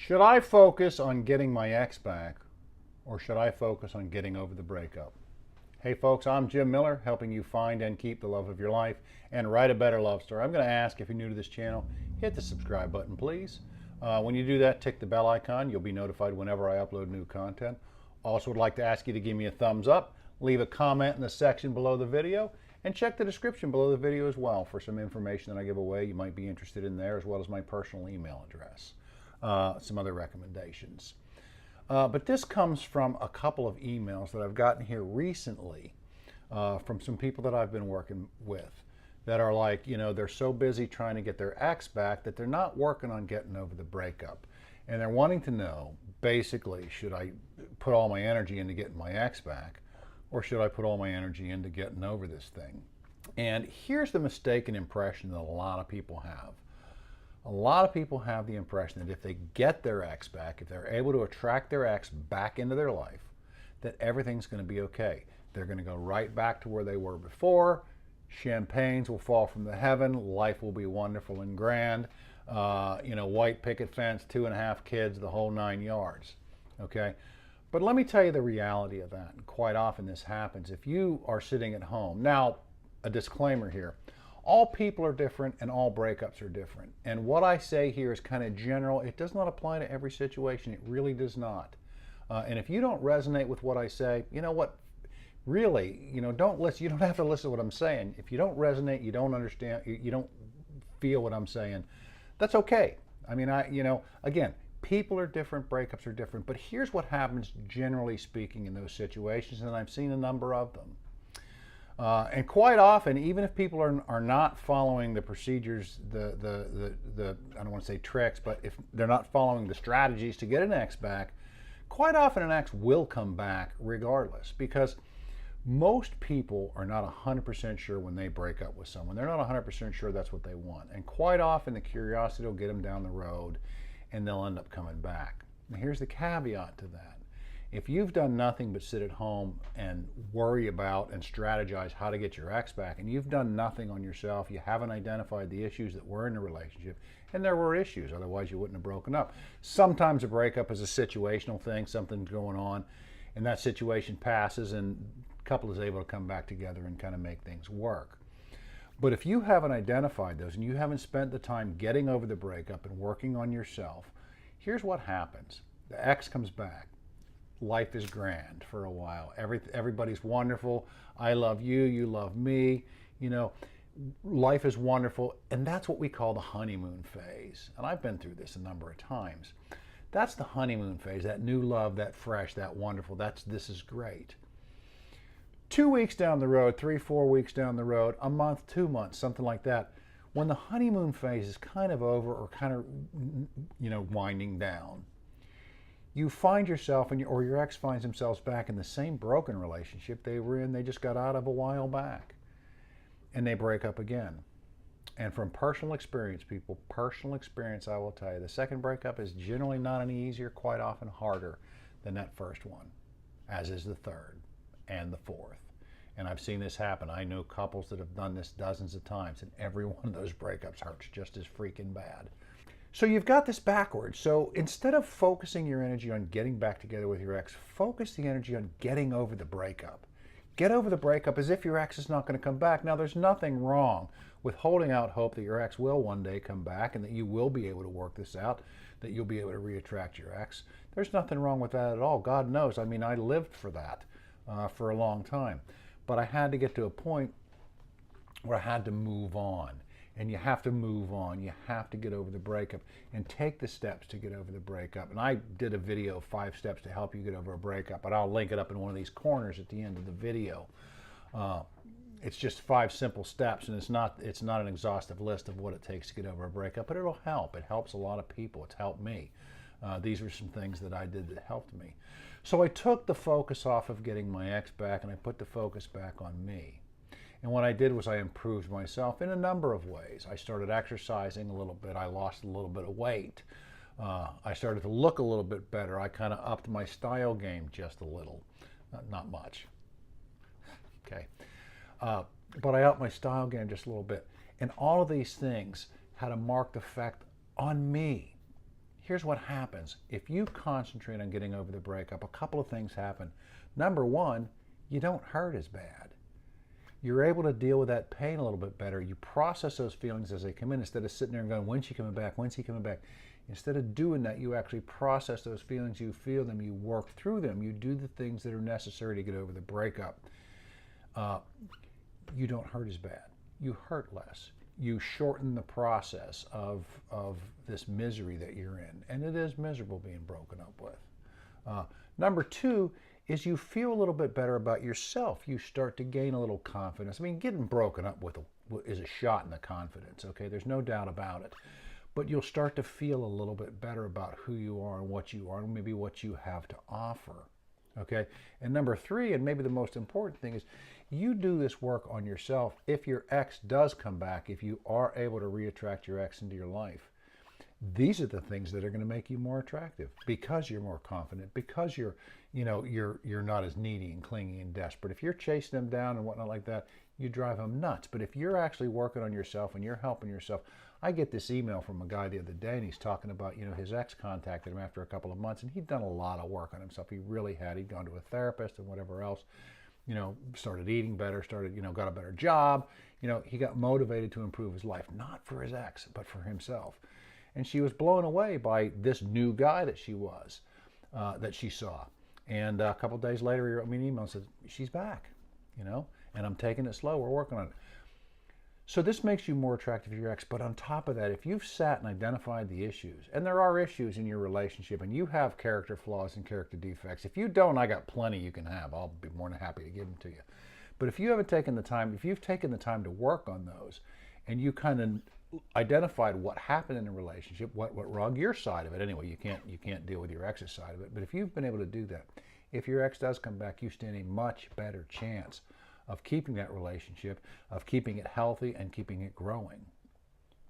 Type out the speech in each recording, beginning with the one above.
Should I focus on getting my ex back or should I focus on getting over the breakup? Hey folks, I'm Jim Miller, helping you find and keep the love of your life and write a better love story. I'm going to ask, if you're new to this channel, hit the subscribe button, please. When you do that, tick the bell icon. You'll be notified whenever I upload new content. Also would like to ask you to give me a thumbs up, leave a comment in the section below the video, and check the description below the video as well for some information that I give away you might be interested in there, as well as my personal email address, some other recommendations. But this comes from a couple of emails that I've gotten here recently from some people that I've been working with that are like, you know, they're so busy trying to get their ex back that they're not working on getting over the breakup. And they're wanting to know, basically, should I put all my energy into getting my ex back, or should I put all my energy into getting over this thing? And here's the mistaken impression that a lot of people have. A lot of people have the impression that if they get their ex back, if they're able to attract their ex back into their life, that everything's going to be okay. They're going to go right back to where they were before. Champagnes will fall from the heaven. Life will be wonderful and grand. White picket fence, 2.5 kids, the whole 9 yards. Okay? But let me tell you the reality of that. And quite often this happens. If you are sitting at home. Now, a disclaimer here. All people are different and all breakups are different. And what I say here is kind of general. It does not apply to every situation. It really does not. And if you don't resonate with what I say, you know what? Really, don't listen. You don't have to listen to what I'm saying. If you don't resonate, you don't understand, you don't feel what I'm saying, that's okay. I mean, again, people are different, breakups are different, but here's what happens generally speaking in those situations, and I've seen a number of them. And quite often, even if people are not following the procedures, the I don't want to say tricks, but if they're not following the strategies to get an ex back, quite often an ex will come back regardless, because most people are not 100% sure when they break up with someone. They're not 100% sure that's what they want. And quite often the curiosity will get them down the road and they'll end up coming back. Now here's the caveat to that. If you've done nothing but sit at home and worry about and strategize how to get your ex back, and you've done nothing on yourself, you haven't identified the issues that were in the relationship, and there were issues, otherwise you wouldn't have broken up. Sometimes a breakup is a situational thing, something's going on, and that situation passes and couple is able to come back together and kind of make things work. But if you haven't identified those and you haven't spent the time getting over the breakup and working on yourself, here's what happens. The ex comes back. Life is grand for a while. Everybody's wonderful. I love you, you love me. Life is wonderful. And that's what we call the honeymoon phase. And I've been through this a number of times. That's the honeymoon phase, that new love, that fresh, that wonderful. This is great. 2 weeks down the road, 3-4 weeks down the road, a month, 2 months, something like that, when the honeymoon phase is kind of over or kind of, winding down, you find yourself or your ex finds themselves back in the same broken relationship they were in, they just got out of a while back, and they break up again. And from personal experience, people, I will tell you, the second breakup is generally not any easier, quite often harder than that first one, as is the third and the fourth. And I've seen this happen. I know couples that have done this dozens of times, and every one of those breakups hurts just as freaking bad. So you've got this backwards. So instead of focusing your energy on getting back together with your ex, focus the energy on getting over the breakup. Get over the breakup as if your ex is not going to come back. Now, there's nothing wrong with holding out hope that your ex will one day come back and that you will be able to work this out, that you'll be able to reattract your ex. There's nothing wrong with that at all. God knows. I mean, I lived for that. For a long time. But I had to get to a point where I had to move on. And you have to move on. You have to get over the breakup and take the steps to get over the breakup. And I did a video of 5 steps to help you get over a breakup, but I'll link it up in one of these corners at the end of the video. It's just 5 simple steps, and it's not an exhaustive list of what it takes to get over a breakup, but it'll help. It helps a lot of people. It's helped me. These were some things that I did that helped me. So I took the focus off of getting my ex back and I put the focus back on me. And what I did was I improved myself in a number of ways. I started exercising a little bit. I lost a little bit of weight. I started to look a little bit better. I kind of upped my style game just a little. Not much. Okay. But I upped my style game just a little bit. And all of these things had a marked effect on me. here's what happens. If you concentrate on getting over the breakup, a couple of things happen. Number one, you don't hurt as bad. You're able to deal with that pain a little bit better. You process those feelings as they come in instead of sitting there and going, when's she coming back? When's he coming back? Instead of doing that, you actually process those feelings, you feel them, you work through them, you do the things that are necessary to get over the breakup. You don't hurt as bad. You hurt less. You shorten the process of this misery that you're in. And it is miserable being broken up with. Number two is you feel a little bit better about yourself. You start to gain a little confidence. I mean, getting broken up with is a shot in the confidence, okay? There's no doubt about it. But you'll start to feel a little bit better about who you are and what you are and maybe what you have to offer, okay? And number three, and maybe the most important thing, is you do this work on yourself. If your ex does come back, if you are able to reattract your ex into your life, these are the things that are going to make you more attractive because you're more confident, because you're not as needy and clingy and desperate. If you're chasing them down and whatnot like that, you drive them nuts. But if you're actually working on yourself and you're helping yourself, I get this email from a guy the other day, and he's talking about, his ex contacted him after a couple of months, and he'd done a lot of work on himself. He really had. He'd gone to a therapist and whatever else, started eating better, got a better job. He got motivated to improve his life, not for his ex, but for himself. And she was blown away by this new guy that she saw. And a couple of days later, he wrote me an email and said, she's back, and I'm taking it slow. We're working on it. So this makes you more attractive to your ex. But on top of that, if you've sat and identified the issues, and there are issues in your relationship, and you have character flaws and character defects, if you don't, I got plenty you can have. I'll be more than happy to give them to you. But if you haven't taken the time, if you've taken the time to work on those, and you kind of identified what happened in the relationship, what went wrong, your side of it anyway, you can't deal with your ex's side of it. But if you've been able to do that, if your ex does come back, you stand a much better chance of keeping that relationship, of keeping it healthy and keeping it growing.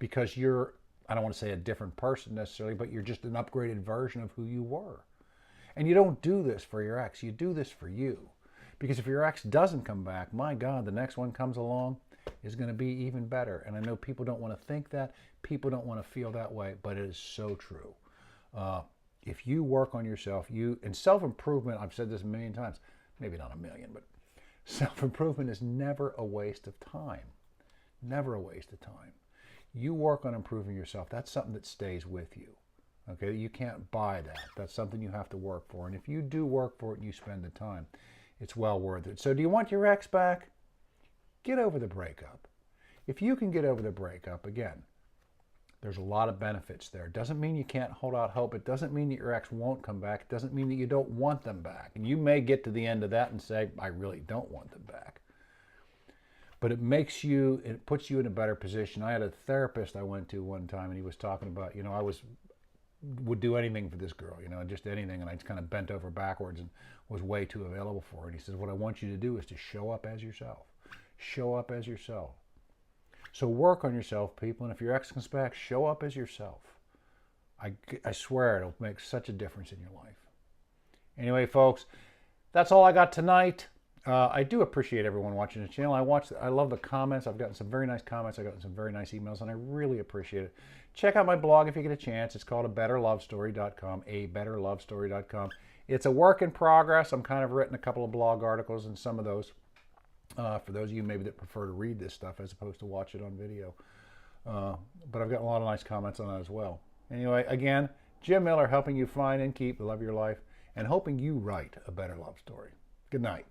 Because you're, I don't want to say a different person necessarily, but you're just an upgraded version of who you were. And you don't do this for your ex, you do this for you. Because if your ex doesn't come back, my God, the next one comes along is going to be even better. And I know people don't want to think that, people don't want to feel that way, but it is so true. If you work on yourself, and self-improvement, I've said this a million times, maybe not a million, but self-improvement is never a waste of time. Never a waste of time. You work on improving yourself. That's something that stays with you. Okay, you can't buy that. That's something you have to work for. And if you do work for it and you spend the time, it's well worth it. So do you want your ex back? Get over the breakup. If you can get over the breakup, again, there's a lot of benefits there. It doesn't mean you can't hold out hope. It doesn't mean that your ex won't come back. It doesn't mean that you don't want them back. And you may get to the end of that and say, I really don't want them back. But it puts you in a better position. I had a therapist I went to one time, and he was talking about, I would do anything for this girl, just anything. And I just kind of bent over backwards and was way too available for her. And he says, what I want you to do is to show up as yourself. Show up as yourself. So work on yourself, people, and if your ex comes back, show up as yourself. I swear it'll make such a difference in your life. Anyway, folks, that's all I got tonight. I do appreciate everyone watching the channel. I love the comments. I've gotten some very nice comments. I've gotten some very nice emails, and I really appreciate it. Check out my blog if you get a chance. It's called abetterlovestory.com, abetterlovestory.com. It's a work in progress. I'm kind of written a couple of blog articles, and some of those for those of you maybe that prefer to read this stuff as opposed to watch it on video. But I've got a lot of nice comments on that as well. Anyway, again, Jim Miller helping you find and keep the love of your life and hoping you write a better love story. Good night.